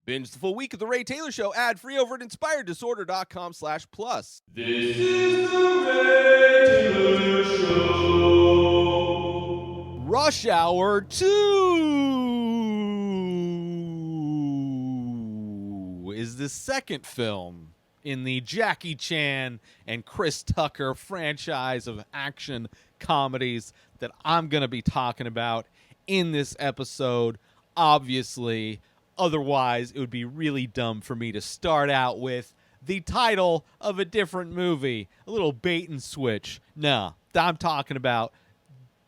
Binge the full week of The Ray Taylor Show ad-free over at inspireddisorder.com/plus. This is The Ray Taylor Show. Rush Hour 2 is the second film in the Jackie Chan and Chris Tucker franchise of action comedies that I'm going to be talking about in this episode. Obviously, otherwise it would be really dumb for me to start out with the title of a different movie, a little bait and switch. No, I'm talking about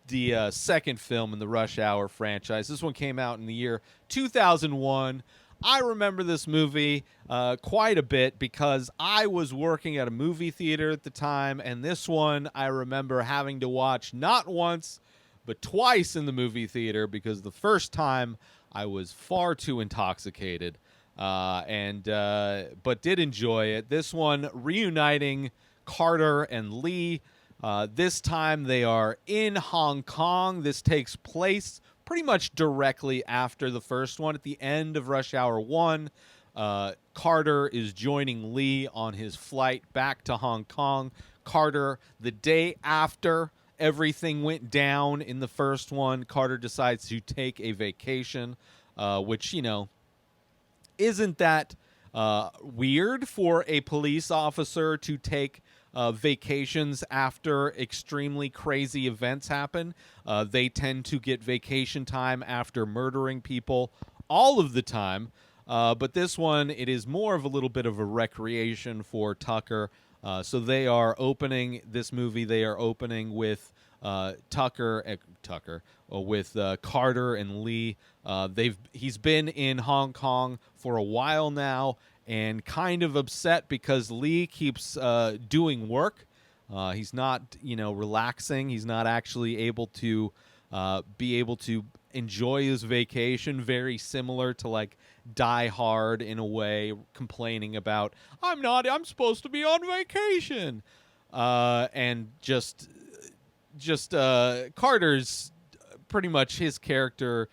the second film in the Rush Hour franchise. This one came out in the year 2001. I remember this movie quite a bit because I was working at a movie theater at the time, and this one I remember having to watch not once, but twice in the movie theater because the first time I was far too intoxicated, but did enjoy it. This one reuniting Carter and Lee. This time they are in Hong Kong. This takes place pretty much directly after the first one. At the end of Rush Hour 1, Carter is joining Lee on his flight back to Hong Kong. Carter, the day after everything went down in the first one, Carter decides to take a vacation, which, isn't that weird for a police officer to take vacations after extremely crazy events happen. They tend to get vacation time after murdering people all of the time. But this one, it is more of a little bit of a recreation for Tucker. So they are opening this movie. They are opening with Carter and Lee. He's been in Hong Kong for a while now and kind of upset because Lee keeps doing work. He's not, relaxing. He's not actually able to be able to enjoy his vacation. Very similar to like Die Hard in a way, complaining about I'm supposed to be on vacation, and just Carter's pretty much his character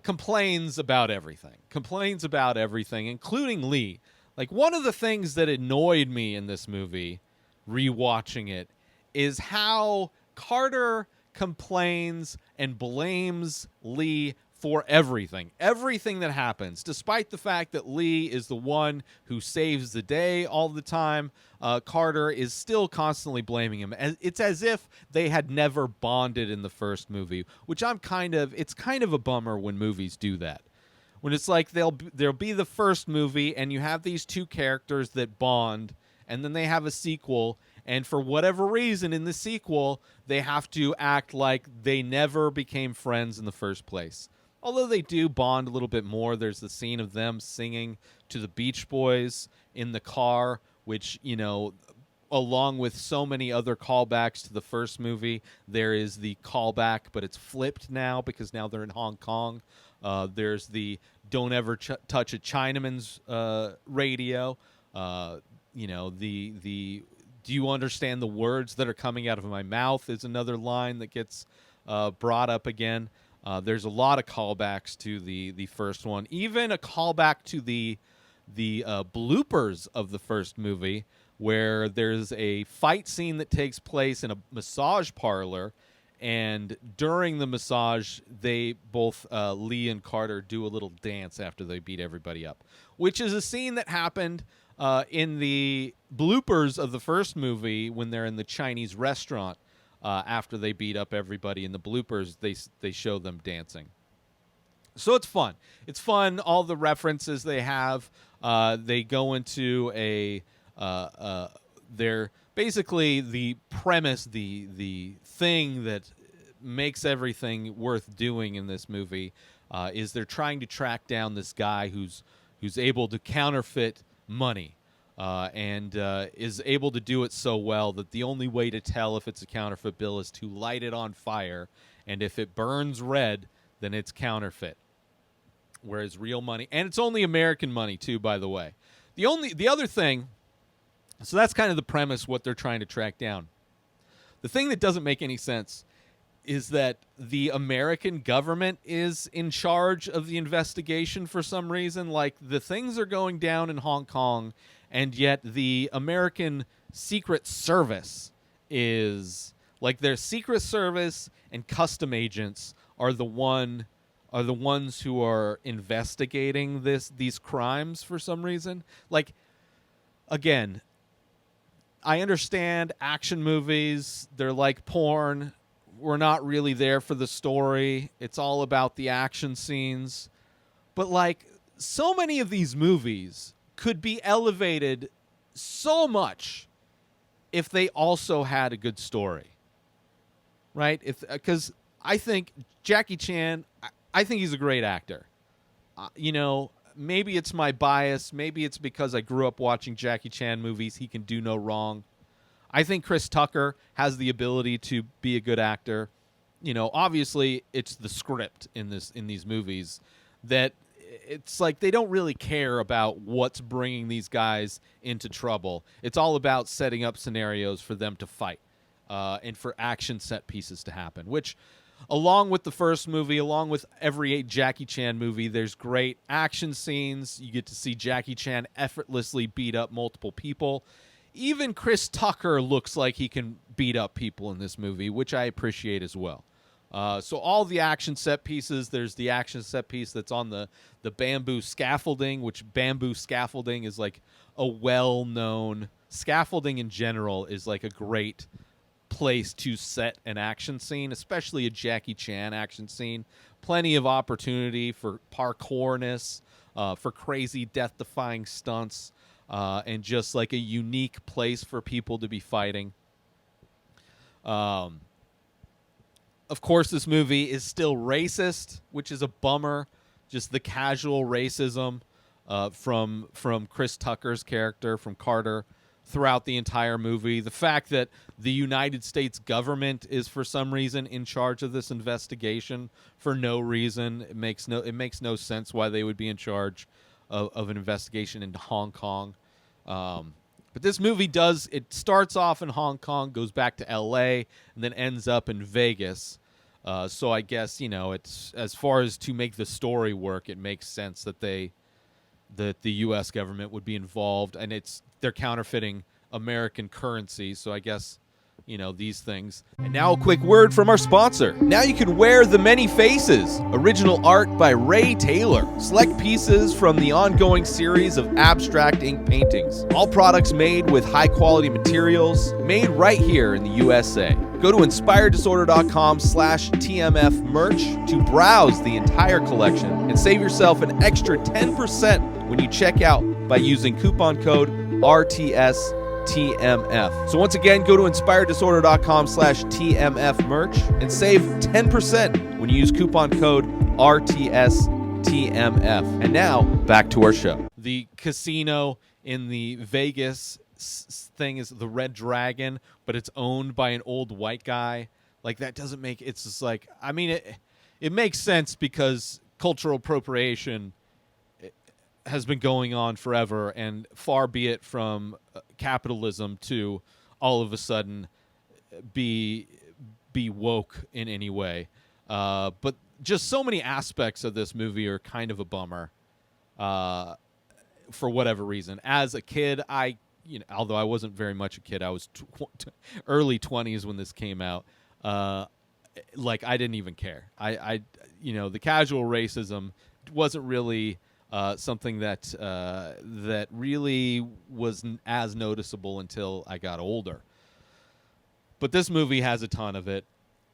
complains about everything, including Lee. Like, one of the things that annoyed me in this movie, rewatching it, is how Carter complains and blames Lee for everything that happens, despite the fact that Lee is the one who saves the day all the time. Carter is still constantly blaming him. It's as if they had never bonded in the first movie, which it's kind of a bummer when movies do that. When it's like there'll be the first movie and you have these two characters that bond, and then they have a sequel, and for whatever reason in the sequel, they have to act like they never became friends in the first place. Although they do bond a little bit more. There's the scene of them singing to the Beach Boys in the car, which, along with so many other callbacks to the first movie, there is the callback, but it's flipped now because now they're in Hong Kong. There's the don't ever touch a Chinaman's radio. The do you understand the words that are coming out of my mouth is another line that gets brought up again. There's a lot of callbacks to the first one, even a callback to the bloopers of the first movie, where there's a fight scene that takes place in a massage parlor, and during the massage, they both, Lee and Carter, do a little dance after they beat everybody up, which is a scene that happened in the bloopers of the first movie when they're in the Chinese restaurant. After they beat up everybody in the bloopers, they show them dancing. So it's fun. It's fun. All the references they have. They go into they're basically the premise, the thing that makes everything worth doing in this movie is they're trying to track down this guy who's able to counterfeit money. And is able to do it so well that the only way to tell if it's a counterfeit bill is to light it on fire, and if it burns red, then it's counterfeit. Whereas real money, and it's only American money too, by the way. The other thing, so that's kind of the premise, what they're trying to track down. The thing that doesn't make any sense is that the American government is in charge of the investigation for some reason. Like, the things are going down in Hong Kong, and yet the American Secret Service is like, their Secret Service and custom agents are the ones who are investigating these crimes for some reason. Like, again, I understand action movies, they're like porn. We're not really there for the story. It's all about the action scenes. But, like, so many of these movies could be elevated so much if they also had a good story. Right? Because I think Jackie Chan, I think he's a great actor. Maybe it's my bias. Maybe it's because I grew up watching Jackie Chan movies. He can do no wrong. I think Chris Tucker has the ability to be a good actor. Obviously it's the script in these movies that it's like they don't really care about what's bringing these guys into trouble. It's all about setting up scenarios for them to fight and for action set pieces to happen, which, along with the first movie, along with every Jackie Chan movie, there's great action scenes. You get to see Jackie Chan effortlessly beat up multiple people. Even Chris Tucker looks like he can beat up people in this movie, which I appreciate as well. So all the action set pieces, there's the action set piece that's on the bamboo scaffolding, which bamboo scaffolding is like a well-known... Scaffolding in general is like a great place to set an action scene, especially a Jackie Chan action scene. Plenty of opportunity for parkourness, for crazy death-defying stunts, and just like a unique place for people to be fighting. Of course, this movie is still racist, which is a bummer. Just the casual racism from Chris Tucker's character, from Carter, throughout the entire movie. The fact that the United States government is for some reason in charge of this investigation for no reason. It makes no sense why they would be in charge of an investigation into Hong Kong. But this movie it starts off in Hong Kong, goes back to LA, and then ends up in Vegas. So I guess, it's, as far as to make the story work, it makes sense that the U.S. government would be involved, and they're counterfeiting American currency. So I guess, these things. And now a quick word from our sponsor. Now you can wear The Many Faces, original art by Ray Taylor. Select pieces from the ongoing series of abstract ink paintings. All products made with high-quality materials, made right here in the USA. Go to inspireddisorder.com/TMF merch to browse the entire collection and save yourself an extra 10% when you check out by using coupon code RTSTMF. So once again, go to inspireddisorder.com/TMF merch and save 10% when you use coupon code RTSTMF. And now, back to our show. The casino in the Vegas thing is the Red Dragon, but it's owned by an old white guy. Like, that doesn't make... It's just like... I mean, it makes sense because cultural appropriation has been going on forever, and far be it from capitalism to all of a sudden be woke in any way. But just so many aspects of this movie are kind of a bummer for whatever reason. As a kid, although I wasn't very much a kid, I was early 20s when this came out. Like, I didn't even care. The casual racism wasn't really something that really was as noticeable until I got older. But this movie has a ton of it.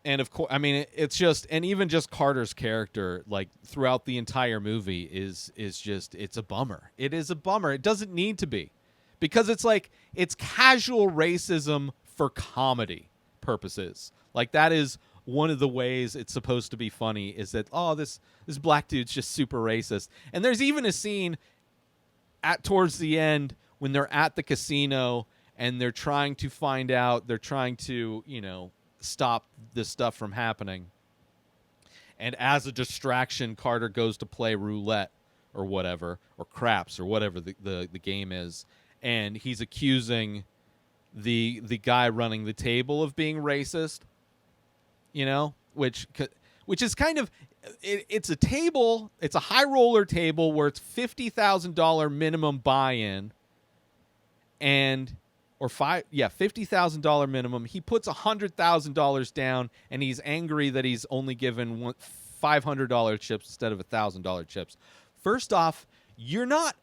And of course, I mean, it's just, and even just Carter's character, like, throughout the entire movie is just, it's a bummer. It is a bummer. It doesn't need to be. Because it's like, it's casual racism for comedy purposes. Like, that is one of the ways it's supposed to be funny, is that, this black dude's just super racist. And there's even a scene towards the end when they're at the casino and they're trying to stop this stuff from happening. And as a distraction, Carter goes to play roulette or whatever, or craps or whatever the game is. And he's accusing the guy running the table of being racist, which is kind of it's a table. It's a high roller table where it's $50,000 minimum buy-in, and or $50,000 minimum. He puts $100,000 down, and he's angry that he's only given $500 chips instead of $1,000 chips. First off, you're not.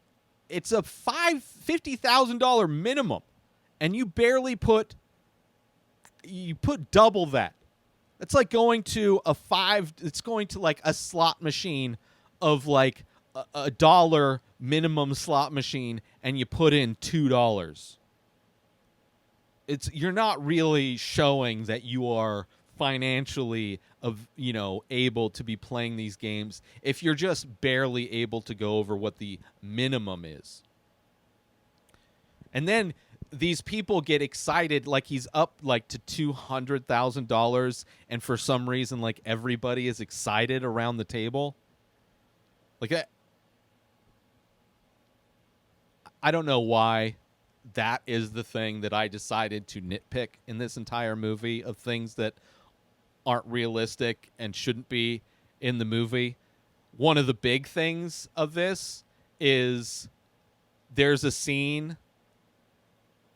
It's a $50,000 minimum, and you barely put. You put double that. It's like going to it's going to like a slot machine of like a dollar minimum slot machine, and you put in $2. You're not really showing that you are financially able to be playing these games if you're just barely able to go over what the minimum is. And then these people get excited like he's up like to $200,000, and for some reason like everybody is excited around the table. Like I don't know why that is the thing that I decided to nitpick in this entire movie of things that aren't realistic and shouldn't be in the movie. One of the big things of this is there's a scene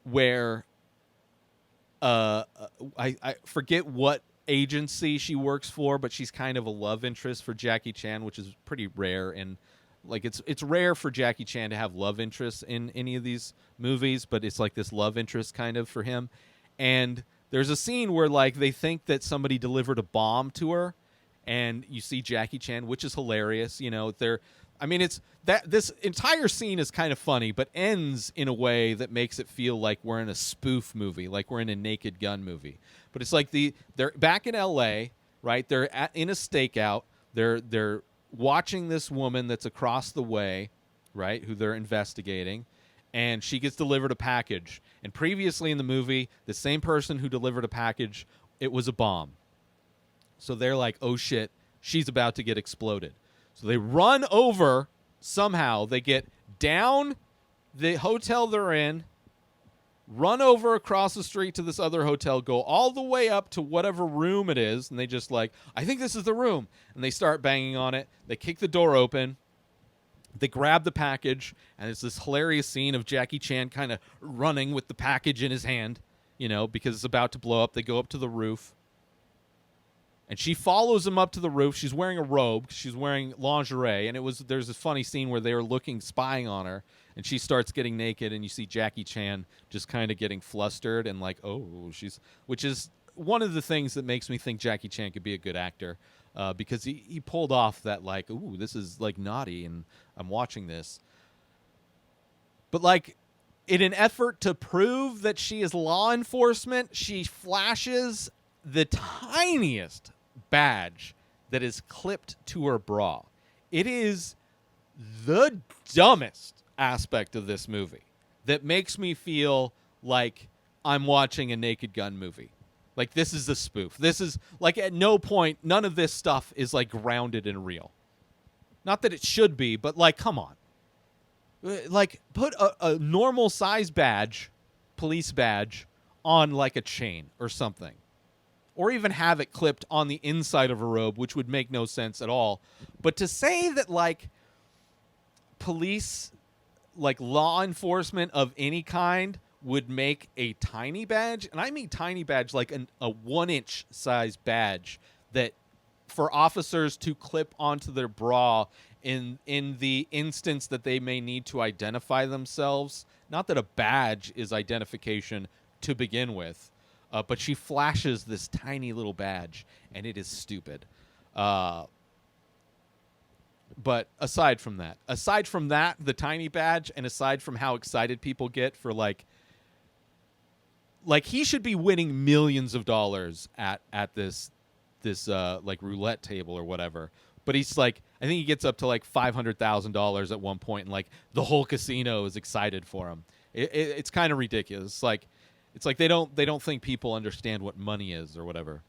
where I forget what agency she works for, but she's kind of a love interest for Jackie Chan, which is pretty rare. And like it's rare for Jackie Chan to have love interests in any of these movies, but it's like this love interest kind of for him. And there's a scene where like they think that somebody delivered a bomb to her, and you see Jackie Chan, which is hilarious. It's that this entire scene is kind of funny, but ends in a way that makes it feel like we're in a spoof movie, like we're in a Naked Gun movie. But it's like they're back in L.A., right? They're in a stakeout. They're watching this woman that's across the way, right, who they're investigating, and she gets delivered a package. And previously in the movie, the same person who delivered a package, it was a bomb. So they're like, oh shit, she's about to get exploded. So they run over somehow. They get down the hotel they're in, run over across the street to this other hotel, go all the way up to whatever room it is, and they just like, I think this is the room. And they start banging on it. They kick the door open. They grab the package, and it's this hilarious scene of Jackie Chan kind of running with the package in his hand, because it's about to blow up. They go up to the roof. And she follows him up to the roof. She's wearing a robe. She's wearing lingerie. And there's this funny scene where they were spying on her, and she starts getting naked, and you see Jackie Chan just kind of getting flustered and like, oh, which is one of the things that makes me think Jackie Chan could be a good actor, because he pulled off that like, ooh, this is like naughty, and I'm watching this. But like, in an effort to prove that she is law enforcement, she flashes the tiniest badge that is clipped to her bra. It is the dumbest aspect of this movie that makes me feel like I'm watching a Naked Gun movie. Like, this is a spoof. This is like, at no point, none of this stuff is like grounded in real. Not that it should be, but like, come on. Like, put a normal size badge, police badge, on like a chain or something. Or even have it clipped on the inside of a robe, which would make no sense at all. But to say that, like, police, like, law enforcement of any kind would make a tiny badge, and I mean tiny badge, like a 1-inch size badge that for officers to clip onto their bra in the instance that they may need to identify themselves. Not that a badge is identification to begin with. But she flashes this tiny little badge, and it is stupid. But aside from that, the tiny badge, and aside from how excited people get for like he should be winning millions of dollars at this like roulette table or whatever. But he's like, I think he gets up to like $500,000 at one point, and like the whole casino is excited for him. It's kind of ridiculous. It's like they don't think people understand what money is or whatever.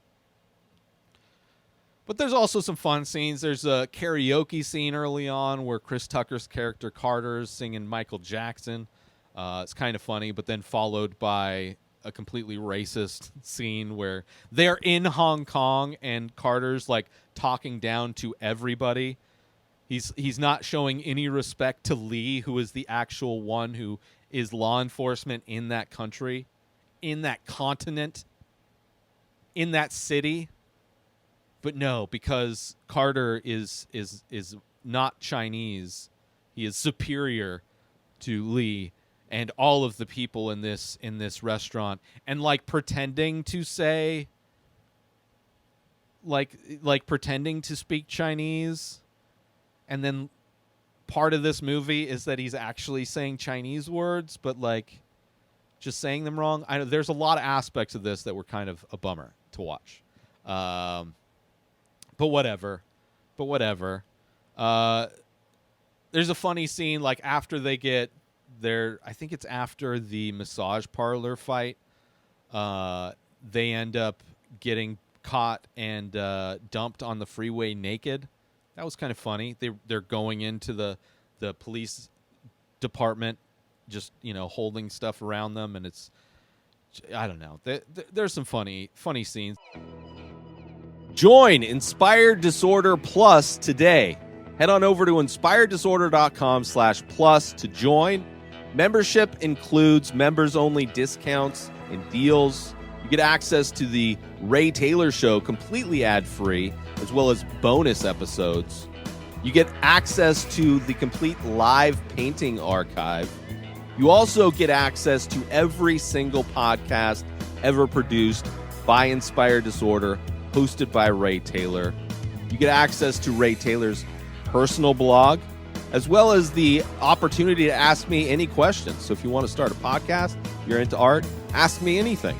But there's also some fun scenes. There's a karaoke scene early on where Chris Tucker's character Carter is singing Michael Jackson. It's kind of funny, but then followed by a completely racist scene where they're in Hong Kong and Carter's like talking down to everybody. He's not showing any respect to Lee, who is the actual one who is law enforcement in that country, in that continent, in that city. But no, because Carter is not Chinese, he is superior to Lee and all of the people in this restaurant, and like pretending to say, like pretending to speak Chinese. And then part of this movie is that he's actually saying Chinese words, but like just saying them wrong. I know there's a lot of aspects of this that were kind of a bummer to watch. But whatever. There's a funny scene like after they get their, I think it's after the massage parlor fight. They end up getting caught and dumped on the freeway naked. That was kind of funny. They're going into the police department, just holding stuff around them, and it's, I don't know. There's some funny scenes. Join Inspired Disorder Plus today. Head on over to inspireddisorder.com/plus to join. Membership includes members-only discounts and deals. You get access to the Ray Taylor Show completely ad-free, as well as bonus episodes. You get access to the complete live painting archive. You also get access to every single podcast ever produced by Inspired Disorder, hosted by Ray Taylor. You get access to Ray Taylor's personal blog, as well as the opportunity to ask me any questions. So if you want to start a podcast, you're into art, ask me anything.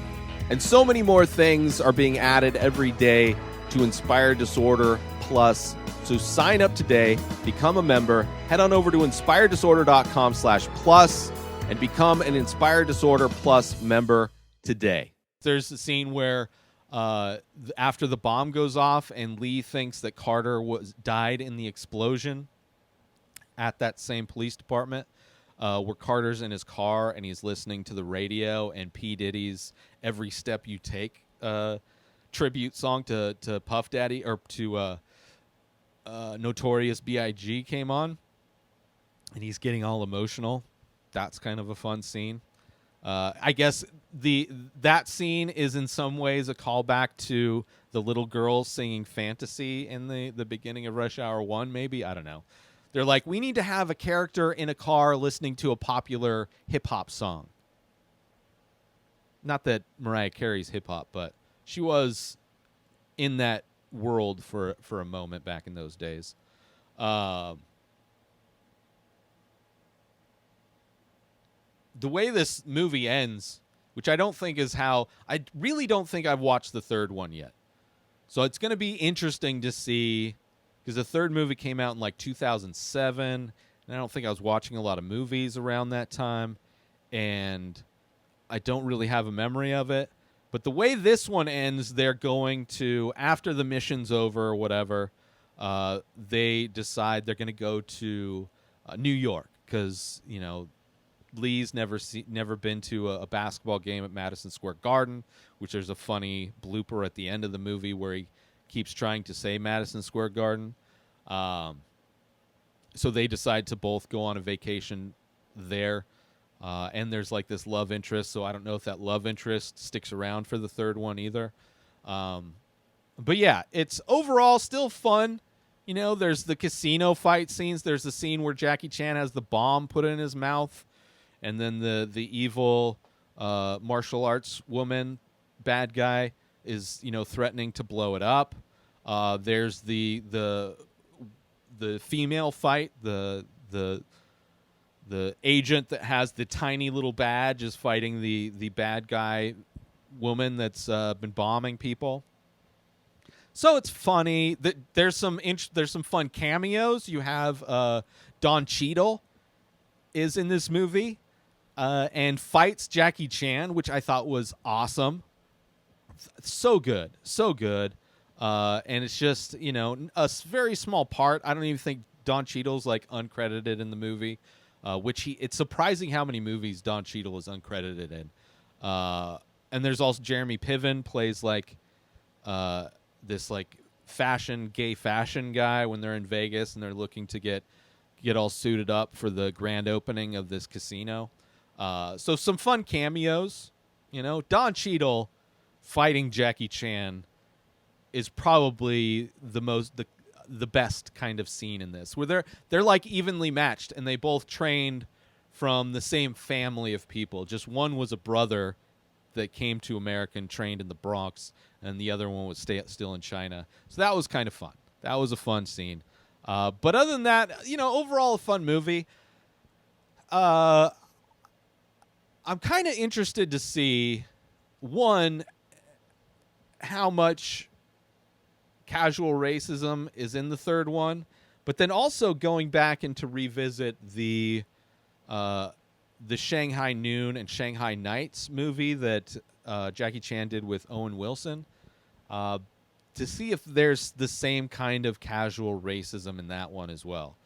And so many more things are being added every day to Inspired Disorder Plus. So sign up today, become a member, head on over to inspireddisorder.com/plus and become an Inspired Disorder Plus member today. There's a scene where after the bomb goes off and Lee thinks that Carter died in the explosion at that same police department, where Carter's in his car and he's listening to the radio, and P. Diddy's Every Step You Take tribute song to Puff Daddy, or to Notorious B.I.G. came on, and he's getting all emotional. That's kind of a fun scene. I guess that scene is in some ways a callback to the little girl singing Fantasy in the beginning of Rush Hour 1, maybe. I don't know. They're like, we need to have a character in a car listening to a popular hip-hop song. Not that Mariah Carey's hip-hop, but she was in that world for a moment back in those days. The way this movie ends, which I don't think is how... I really don't think I've watched the third one yet. So it's going to be interesting to see... Because the third movie came out in like 2007, and I don't think I was watching a lot of movies around that time, and I don't really have a memory of it. But the way this one ends, they're going to, after the mission's over or whatever, they decide they're going to go to New York, because, Lee's never been to a basketball game at Madison Square Garden, which there's a funny blooper at the end of the movie where he keeps trying to say Madison Square Garden. So they decide to both go on a vacation there. And there's like this love interest, so I don't know if that love interest sticks around for the third one either. But yeah, it's overall still fun. There's the casino fight scenes. There's the scene where Jackie Chan has the bomb put in his mouth, and then the evil martial arts woman, bad guy, is threatening to blow it up. There's the female fight, the agent that has the tiny little badge is fighting the bad guy woman that's been bombing people. So it's funny. There's some fun cameos. You have Don Cheadle is in this movie and fights Jackie Chan, which I thought was awesome. So good. And it's just, a very small part. I don't even think Don Cheadle's like uncredited in the movie, it's surprising how many movies Don Cheadle is uncredited in. And there's also Jeremy Piven plays like this like gay fashion guy when they're in Vegas and they're looking to get all suited up for the grand opening of this casino. So some fun cameos. Don Cheadle fighting Jackie Chan is probably the best kind of scene in this, where they're like evenly matched, and they both trained from the same family of people. Just one was a brother that came to America and trained in the Bronx, and the other one was still in China. So that was kind of fun. That was a fun scene. But other than that, overall a fun movie. I'm kind of interested to see, one, how much casual racism is in the third one, but then also going back and to revisit the Shanghai Noon and Shanghai Nights movie that Jackie Chan did with Owen Wilson, to see if there's the same kind of casual racism in that one as well.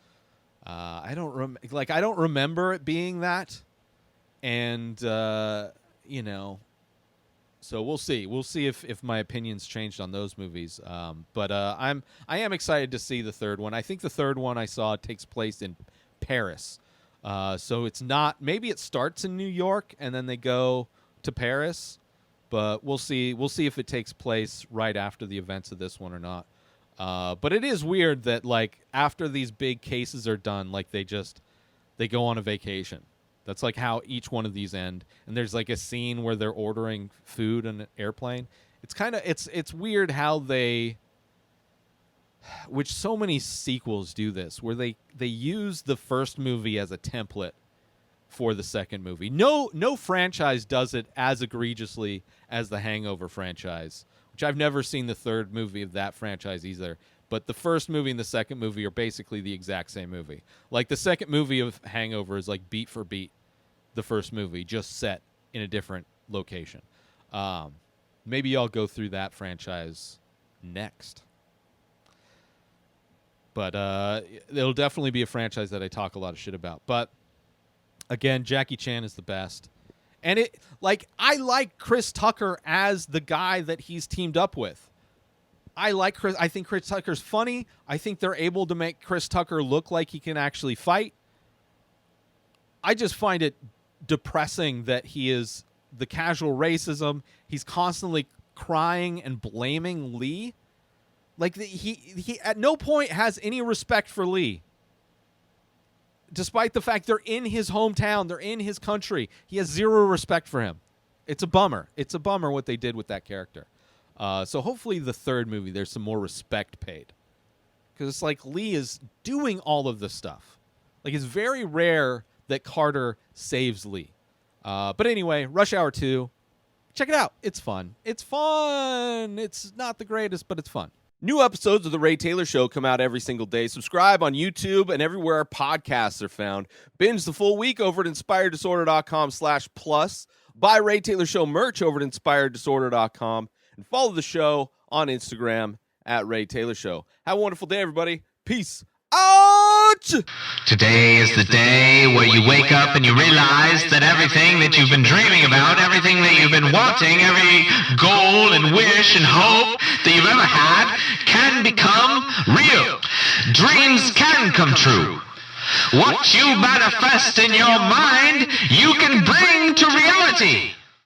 I don't remember it being that, and so we'll see. We'll see if my opinions changed on those movies. But I am excited to see the third one. I think the third one I saw takes place in Paris. So it's not, maybe it starts in New York and then they go to Paris, but we'll see. We'll see if it takes place right after the events of this one or not. But it is weird that like after these big cases are done, like they go on a vacation. That's like how each one of these end. And there's like a scene where they're ordering food on an airplane. It's kind of, it's weird how which so many sequels do this, where they use the first movie as a template for the second movie. No franchise does it as egregiously as the Hangover franchise, which I've never seen the third movie of that franchise either. But the first movie and the second movie are basically the exact same movie. Like the second movie of Hangover is like beat for beat the first movie, just set in a different location. Maybe I'll go through that franchise next. But it'll definitely be a franchise that I talk a lot of shit about. But again, Jackie Chan is the best. And I like Chris Tucker as the guy that he's teamed up with. I think Chris Tucker's funny. I think they're able to make Chris Tucker look like he can actually fight. I just find it depressing that he is the casual racism. He's constantly crying and blaming Lee. Like he at no point has any respect for Lee. Despite the fact they're in his hometown, they're in his country, he has zero respect for him. It's a bummer. It's a bummer what they did with that character. So hopefully the third movie, there's some more respect paid. Because it's like Lee is doing all of this stuff. Like it's very rare that Carter saves Lee. But anyway, Rush Hour 2. Check it out. It's fun. It's fun. It's not the greatest, but it's fun. New episodes of The Ray Taylor Show come out every single day. Subscribe on YouTube and everywhere our podcasts are found. Binge the full week over at inspireddisorder.com/plus. Buy Ray Taylor Show merch over at inspireddisorder.com. And follow the show on Instagram at Ray Taylor Show. Have a wonderful day, everybody. Peace out! Today is the day where you wake up and you realize that everything that you've been dreaming about, everything that you've been wanting, every goal and wish and hope that you've ever had can become real. Dreams can come true. What you manifest in your mind, you can bring to reality.